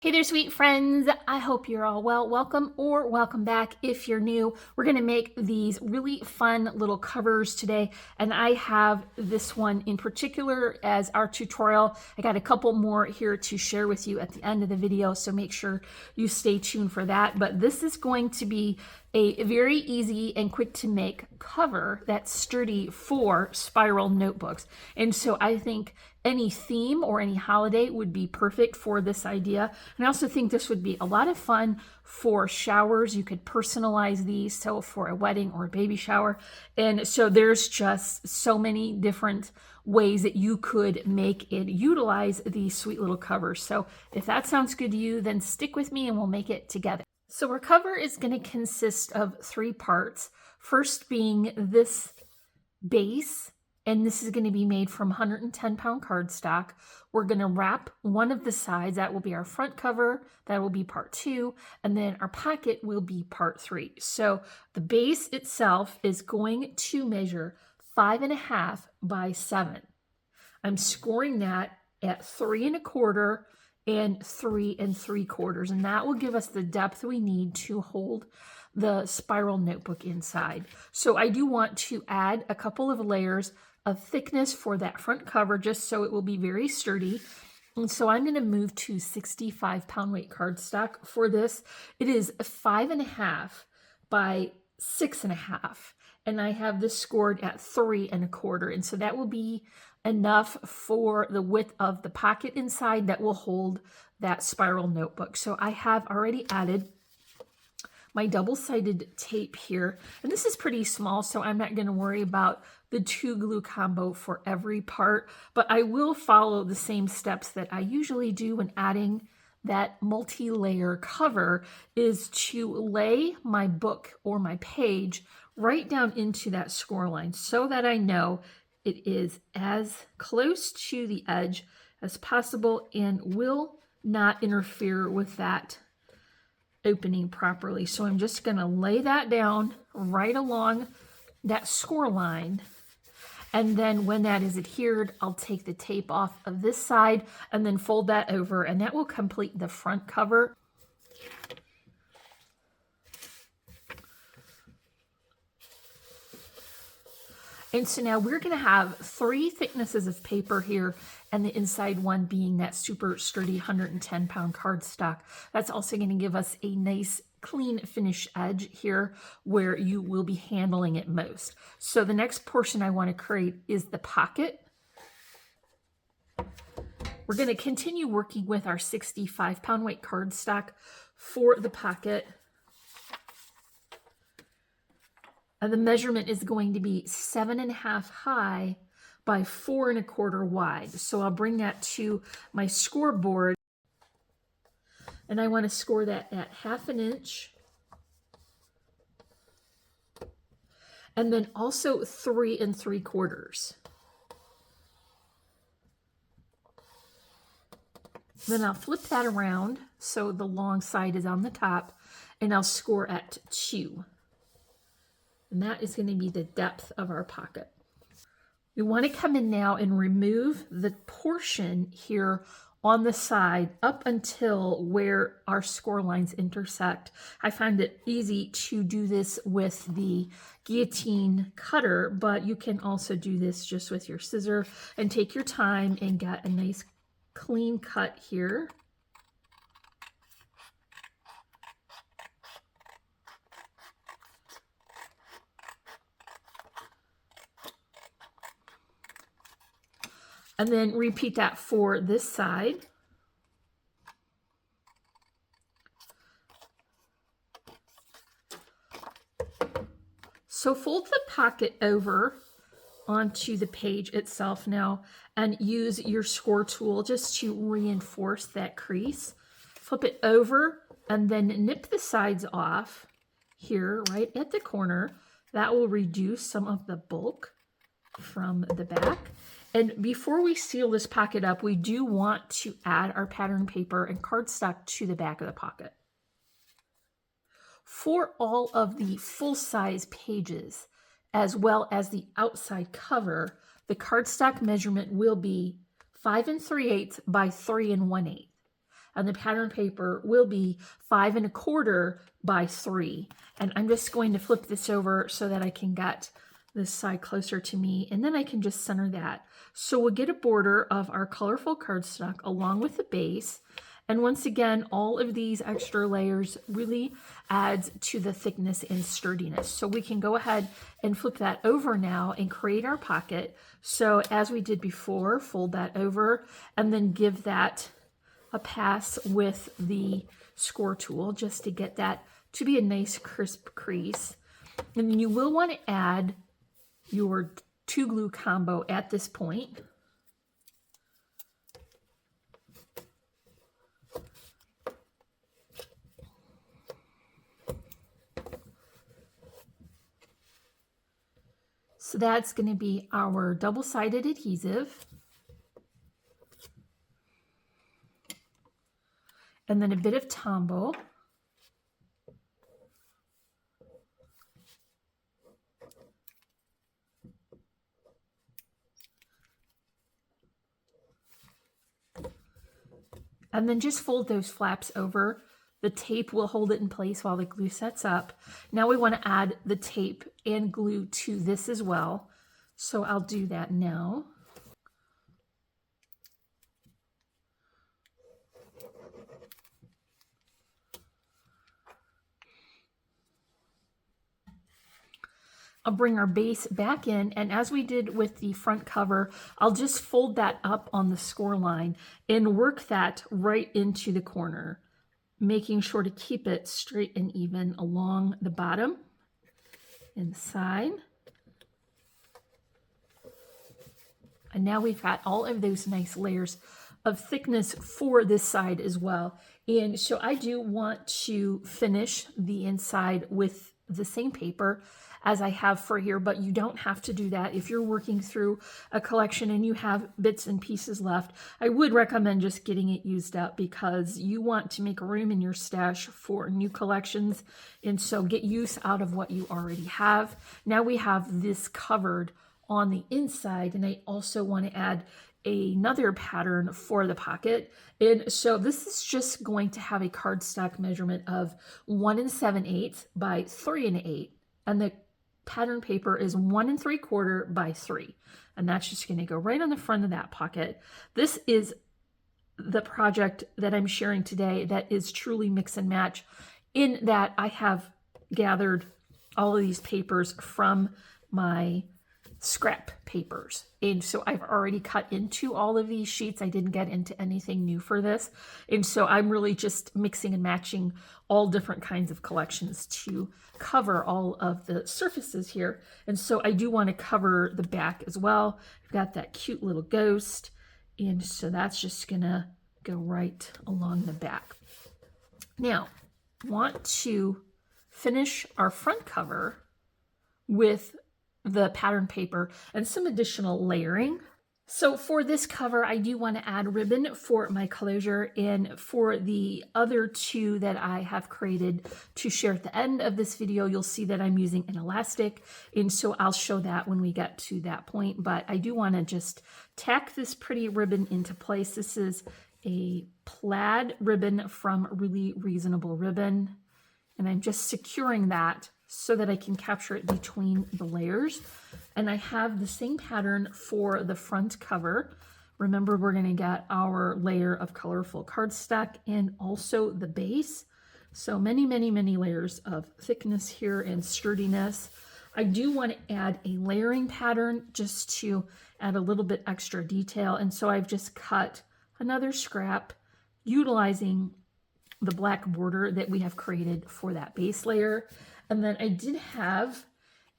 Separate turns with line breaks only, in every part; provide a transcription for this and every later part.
Hey there, sweet friends. I hope you're all well. Welcome or welcome back if you're new. We're going to make these really fun little covers today, and I have this one in particular as our tutorial. I got a couple more here to share with you at the end of the video, so make sure you stay tuned for that. But this is going to be a very easy and quick to make cover that's sturdy for spiral notebooks. And so I think any theme or any holiday would be perfect for this idea. And I also think this would be a lot of fun for showers. You could personalize these, so for a wedding or a baby shower. And so there's just so many different ways that you could make it utilize these sweet little covers. So if that sounds good to you, then stick with me and we'll make it together. So our cover is going to consist of 3 parts. First being this base, and this is going to be made from 110-pound cardstock. We're going to wrap one of the sides. That will be our front cover. That will be part 2. And then our pocket will be part 3. So the base itself is going to measure 5.5 by 7. I'm scoring that at 3 1/4 and 3 3/4, and that will give us the depth we need to hold the spiral notebook inside. So I do want to add a couple of layers of thickness for that front cover just so it will be very sturdy. And so I'm going to move to 65-pound weight cardstock for this. It is 5.5 by 6.5, and I have this scored at 3 1/4, and so that will be enough for the width of the pocket inside that will hold that spiral notebook. So I have already added my double-sided tape here, and this is pretty small, so I'm not going to worry about the 2 glue combo for every part, but I will follow the same steps that I usually do when adding that multi-layer cover, is to lay my book or my page right down into that score line so that I know it is as close to the edge as possible and will not interfere with that opening properly. So I'm just going to lay that down right along that score line. And then when that is adhered, I'll take the tape off of this side and then fold that over, and that will complete the front cover. And so now we're going to have 3 thicknesses of paper here, and the inside one being that super sturdy 110-pound cardstock. That's also going to give us a nice clean finish edge here where you will be handling it most. So the next portion I want to create is the pocket. We're going to continue working with our 65-pound weight cardstock for the pocket. And the measurement is going to be 7.5 high by 4 1/4 wide. So I'll bring that to my scoreboard, and I want to score that at 1/2 inch. And then also 3 3/4. Then I'll flip that around so the long side is on the top, and I'll score at 2. And that is going to be the depth of our pocket. We want to come in now and remove the portion here on the side up until where our score lines intersect. I find it easy to do this with the guillotine cutter, but you can also do this just with your scissor and take your time and get a nice clean cut here. And then repeat that for this side. So fold the pocket over onto the page itself now and use your score tool just to reinforce that crease. Flip it over and then nip the sides off here right at the corner. That will reduce some of the bulk from the back. And before we seal this pocket up, we do want to add our pattern paper and cardstock to the back of the pocket. For all of the full-size pages, as well as the outside cover, the cardstock measurement will be 5 3/8 by 3 1/8. and the pattern paper will be 5 1/4 by 3. And I'm just going to flip this over so that I can get this side closer to me, and then I can just center that. So we'll get a border of our colorful cardstock along with the base. And once again, all of these extra layers really adds to the thickness and sturdiness. So we can go ahead and flip that over now and create our pocket. So as we did before, fold that over and then give that a pass with the score tool just to get that to be a nice crisp crease. And then you will want to add your 2 glue combo at this point. So that's going to be our double-sided adhesive. And then a bit of Tombow. And then just fold those flaps over. The tape will hold it in place while the glue sets up. Now we want to add the tape and glue to this as well. So I'll do that now. I'll bring our base back in, and as we did with the front cover, I'll just fold that up on the score line and work that right into the corner, making sure to keep it straight and even along the bottom and the side. And now we've got all of those nice layers of thickness for this side as well. And so I do want to finish the inside with the same paper as I have for here, but you don't have to do that. If you're working through a collection and you have bits and pieces left, I would recommend just getting it used up because you want to make room in your stash for new collections. And so get use out of what you already have. Now we have this covered on the inside, and I also want to add another pattern for the pocket. And so this is just going to have a cardstock measurement of 1 7/8 by 3 1/8, and the pattern paper is 1 3/4 by 3, and that's just going to go right on the front of that pocket. This is the project that I'm sharing today that is truly mix and match, in that I have gathered all of these papers from my scrap papers, and so I've already cut into all of these sheets. I didn't get into anything new for this, and so I'm really just mixing and matching all different kinds of collections to cover all of the surfaces here. And so I do want to cover the back as well. I've got that cute little ghost, and so that's just gonna go right along the back. Now, want to finish our front cover with the pattern paper and some additional layering. So for this cover, I do want to add ribbon for my closure, and for the other two that I have created to share at the end of this video, you'll see that I'm using an elastic, and so I'll show that when we get to that point. But I do want to just tack this pretty ribbon into place. This is a plaid ribbon from Really Reasonable Ribbon, and I'm just securing that so that I can capture it between the layers. And I have the same pattern for the front cover. Remember, we're going to get our layer of colorful cardstock and also the base. So many, many, many layers of thickness here and sturdiness. I do want to add a layering pattern just to add a little bit extra detail. And so I've just cut another scrap utilizing the black border that we have created for that base layer. And then I did have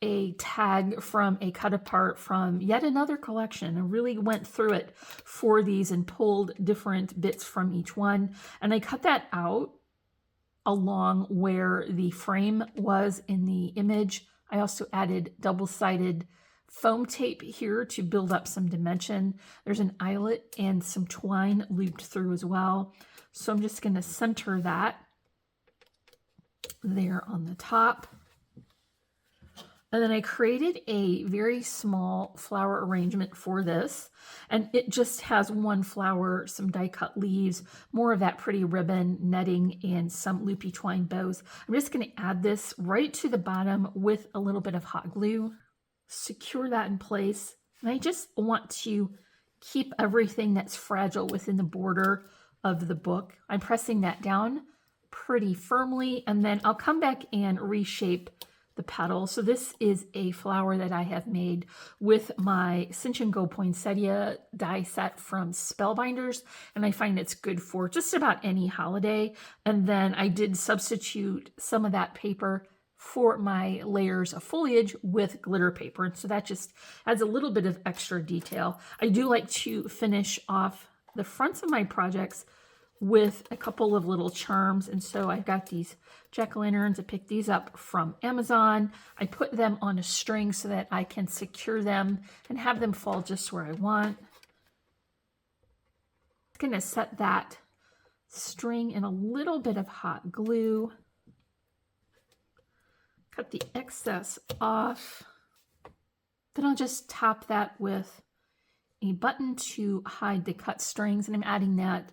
a tag from a cut apart from yet another collection. I really went through it for these and pulled different bits from each one. And I cut that out along where the frame was in the image. I also added double-sided foam tape here to build up some dimension. There's an eyelet and some twine looped through as well. So I'm just going to center that there on the top. And then I created a very small flower arrangement for this. And it just has one flower, some die cut leaves, more of that pretty ribbon netting, and some loopy twine bows. I'm just going to add this right to the bottom with a little bit of hot glue. Secure that in place. And I just want to keep everything that's fragile within the border of the book. I'm pressing that down pretty firmly, and then I'll come back and reshape the petal. So this is a flower that I have made with my Cinch and Go poinsettia die set from Spellbinders, and I find it's good for just about any holiday. And then I did substitute some of that paper for my layers of foliage with glitter paper, and so that just adds a little bit of extra detail. I do like to finish off the fronts of my projects with a couple of little charms, and so I've got these jack-o'-lanterns. I picked these up from Amazon. I put them on a string so that I can secure them and have them fall just where I want. I'm going to set that string in a little bit of hot glue. Cut the excess off. Then I'll just top that with a button to hide the cut strings, and I'm adding that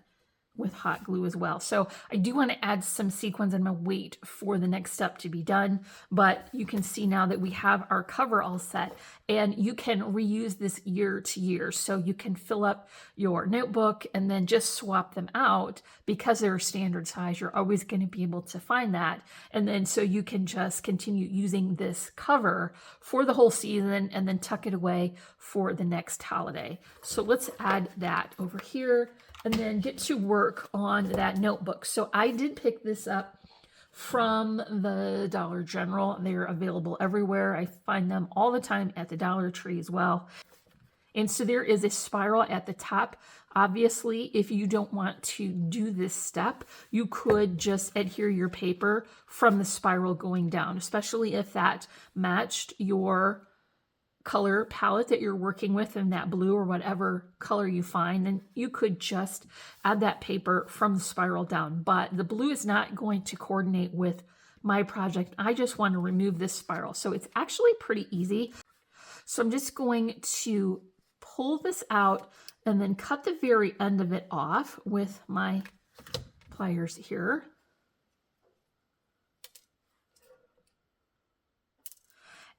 with hot glue as well. So I do want to add some sequins. I'm going to wait for the next step to be done, but you can see now that we have our cover all set, and you can reuse this year to year. So you can fill up your notebook and then just swap them out because they're standard size. You're always going to be able to find that. And then so you can just continue using this cover for the whole season and then tuck it away for the next holiday. So let's add that over here and then get to work on that notebook. So I did pick this up from the Dollar General. They're available everywhere. I find them all the time at the Dollar Tree as well. And so there is a spiral at the top. Obviously, if you don't want to do this step, you could just adhere your paper from the spiral going down, especially if that matched your color palette that you're working with in that blue or whatever color you find, then you could just add that paper from the spiral down. But the blue is not going to coordinate with my project. I just want to remove this spiral. So it's actually pretty easy. So I'm just going to pull this out and then cut the very end of it off with my pliers here.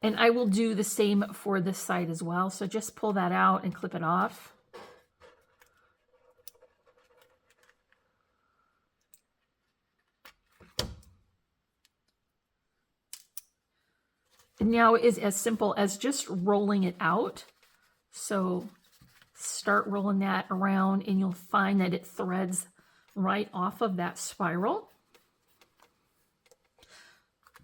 And I will do the same for this side as well. So just pull that out and clip it off. And now it is as simple as just rolling it out. So start rolling that around and you'll find that it threads right off of that spiral.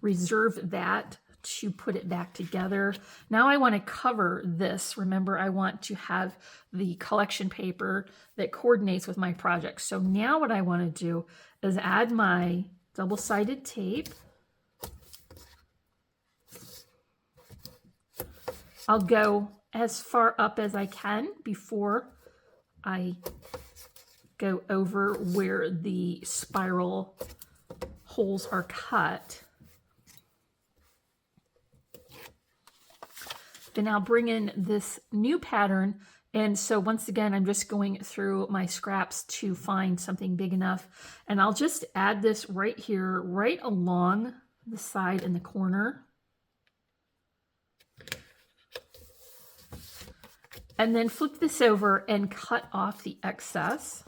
Reserve that to put it back together. Now I want to cover this. Remember, I want to have the collection paper that coordinates with my project. So now what I want to do is add my double-sided tape. I'll go as far up as I can before I go over where the spiral holes are cut. Then I'll bring in this new pattern. And so once again, I'm just going through my scraps to find something big enough. And I'll just add this right here, right along the side in the corner. And then flip this over and cut off the excess.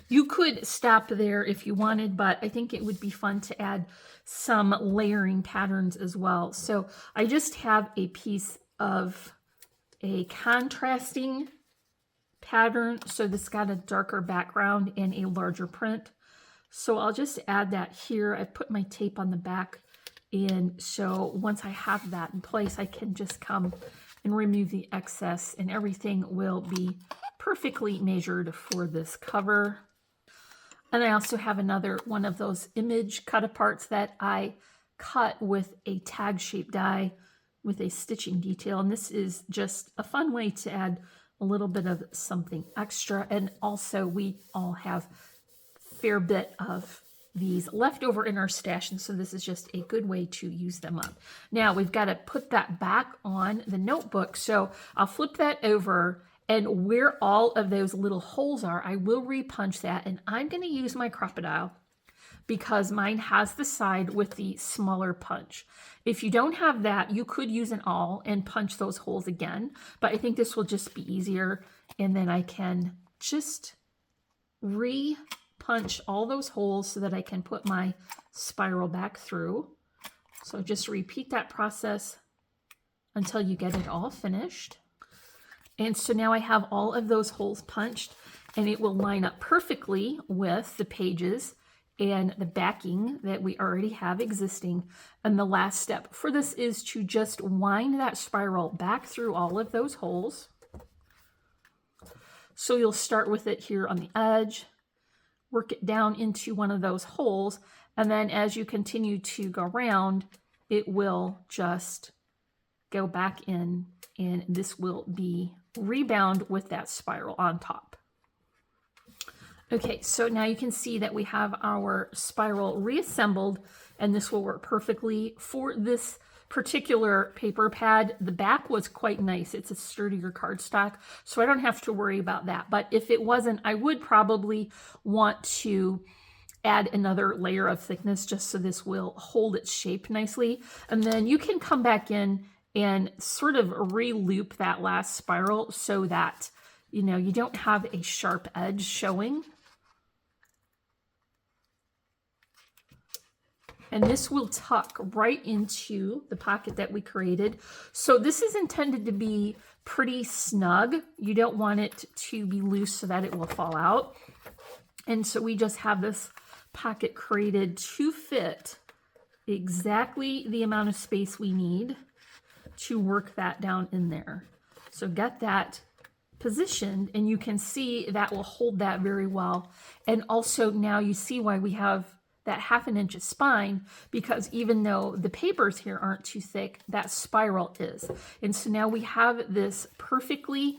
You could stop there if you wanted, but I think it would be fun to add some layering patterns as well. So I just have a piece of a contrasting pattern. So this got a darker background and a larger print. So I'll just add that here. I put my tape on the back. And so once I have that in place, I can just come and remove the excess and everything will be perfectly measured for this cover. And I also have another one of those image cut aparts that I cut with a tag shaped die with a stitching detail. And this is just a fun way to add a little bit of something extra. And also we all have a fair bit of these left over in our stash, and so this is just a good way to use them up. Now we've got to put that back on the notebook, so I'll flip that over, and where all of those little holes are, I will repunch that, and I'm going to use my crocodile because mine has the side with the smaller punch. If you don't have that, you could use an awl and punch those holes again, but I think this will just be easier, and then I can just punch all those holes so that I can put my spiral back through. So just repeat that process until you get it all finished. And so now I have all of those holes punched, and it will line up perfectly with the pages and the backing that we already have existing. And the last step for this is to just wind that spiral back through all of those holes. So you'll start with it here on the edge, work it down into one of those holes, and then as you continue to go around, it will just go back in, and this will be rebound with that spiral on top. Okay, so now you can see that we have our spiral reassembled, and this will work perfectly for this particular paper pad. The back was quite nice. It's a sturdier cardstock, so I don't have to worry about that. But if it wasn't, I would probably want to add another layer of thickness just so this will hold its shape nicely. And then you can come back in and sort of re-loop that last spiral so that, you know, you don't have a sharp edge showing. And this will tuck right into the pocket that we created. So this is intended to be pretty snug. You don't want it to be loose so that it will fall out. And so we just have this pocket created to fit exactly the amount of space we need to work that down in there. So get that positioned, and you can see that will hold that very well. And also now you see why we have that 1/2 inch of spine, because even though the papers here aren't too thick, that spiral is. And so now we have this perfectly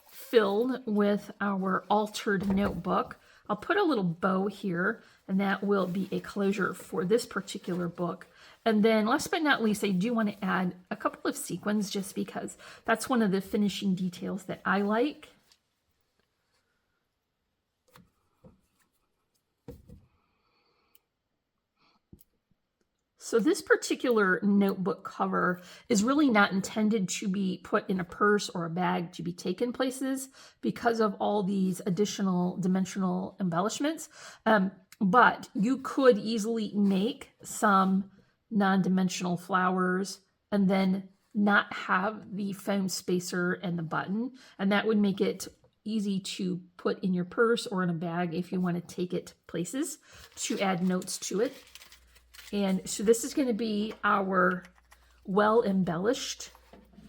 filled with our altered notebook. I'll put a little bow here, and that will be a closure for this particular book. And then last but not least, I do want to add a couple of sequins just because that's one of the finishing details that I like. So this particular notebook cover is really not intended to be put in a purse or a bag to be taken places because of all these additional dimensional embellishments. But you could easily make some non-dimensional flowers and then not have the foam spacer and the button. And that would make it easy to put in your purse or in a bag if you want to take it places to add notes to it. And so this is going to be our well embellished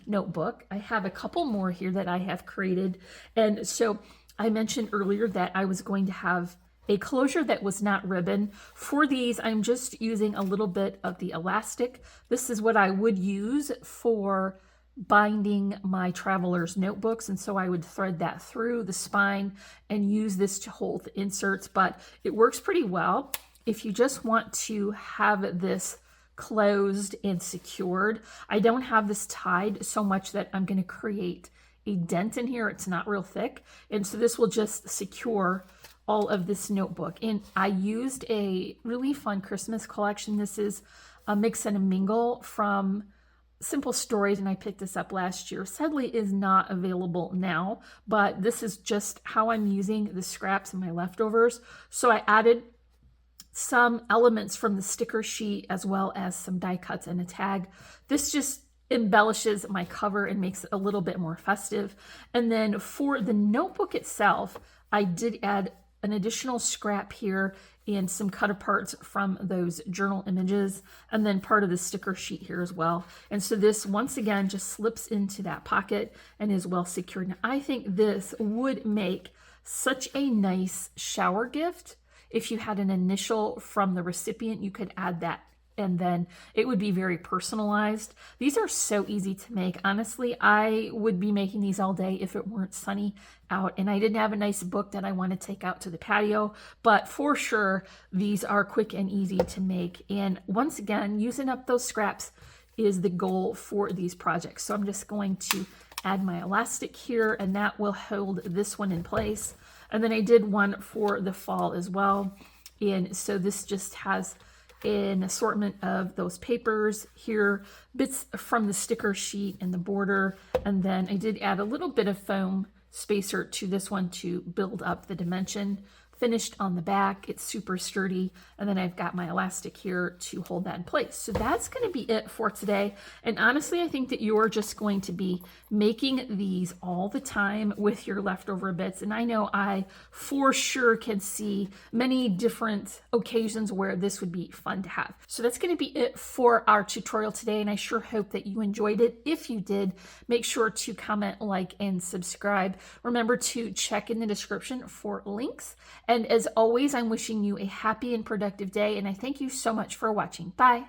notebook. I have a couple more here that I have created. And so I mentioned earlier that I was going to have a closure that was not ribbon. For these, I'm just using a little bit of the elastic. This is what I would use for binding my traveler's notebooks, and so I would thread that through the spine and use this to hold the inserts, but it works pretty well. If you just want to have this closed and secured, I don't have this tied so much that I'm going to create a dent in here. It's not real thick, and so this will just secure all of this notebook. And I used a really fun Christmas collection. This is a mix and a mingle from Simple Stories, and I picked this up last year. Sadly, it is not available now, but this is just how I'm using the scraps and my leftovers. So I added some elements from the sticker sheet as well as some die cuts and a tag. This just embellishes my cover and makes it a little bit more festive. And then for the notebook itself, I did add an additional scrap here and some cut aparts from those journal images, and then part of the sticker sheet here as well. And so this once again just slips into that pocket and is well secured. Now, I think this would make such a nice shower gift. If you had an initial from the recipient, you could add that and then it would be very personalized. These are so easy to make. Honestly, I would be making these all day if it weren't sunny out and I didn't have a nice book that I want to take out to the patio, but for sure, these are quick and easy to make. And once again, using up those scraps is the goal for these projects. So I'm just going to add my elastic here, and that will hold this one in place. And then I did one for the fall as well. And so this just has an assortment of those papers here, bits from the sticker sheet and the border. And then I did add a little bit of foam spacer to this one to build up the dimension. Finished on the back, it's super sturdy, and then I've got my elastic here to hold that in place. So that's going to be it for today. And honestly, I think that you're just going to be making these all the time with your leftover bits. And I know I for sure can see many different occasions where this would be fun to have. So that's going to be it for our tutorial today, and I sure hope that you enjoyed it. If you did, make sure to comment, like, and subscribe. Remember to check in the description for links. And as always, I'm wishing you a happy and productive day, and I thank you so much for watching. Bye.